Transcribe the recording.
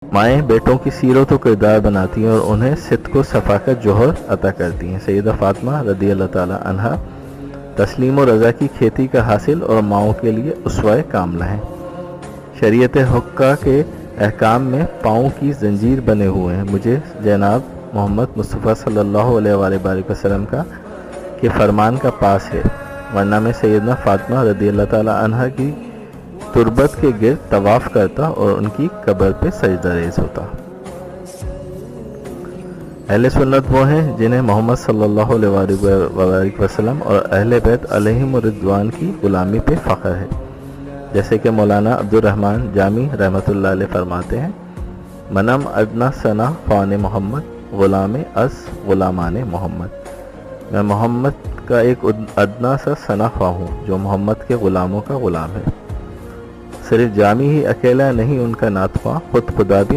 مائیں بیٹوں کی سیرت و کردار بناتی ہیں اور انہیں صدق و صفاقت جوہر عطا کرتی ہیں۔ سیدہ فاطمہ رضی اللہ تعالی عنہا تسلیم و رضا کی کھیتی کا حاصل اور ماؤں کے لیے اسوہ کاملہ ہیں۔ شریعت حقہ کے احکام میں پاؤں کی زنجیر بنے ہوئے ہیں۔ مجھے جناب محمد مصطفیٰ صلی اللہ علیہ وآلہ وسلم کے فرمان کا پاس ہے، ورنہ میں سیدنا فاطمہ رضی اللہ تعالی عنہا کی تربت کے گرد طواف کرتا اور ان کی قبر پہ سجدہ ریز ہوتا۔ اہل سنت وہ ہیں جنہیں محمد صلی اللہ علیہ وآلہ وسلم اور اہل بیت علیہم الرضوان کی غلامی پہ فخر ہے، جیسے کہ مولانا عبد الرحمن جامی رحمۃ اللہ علیہ فرماتے ہیں، منم ادنا ثنا خوان محمد غلام از غلامان محمد۔ میں محمد کا ایک ادنا سا ثنا خواہ ہوں جو محمد کے غلاموں کا غلام ہے۔ صرف جامی ہی اکیلا نہیں ان کا نعت خواہ، خود خدا بھی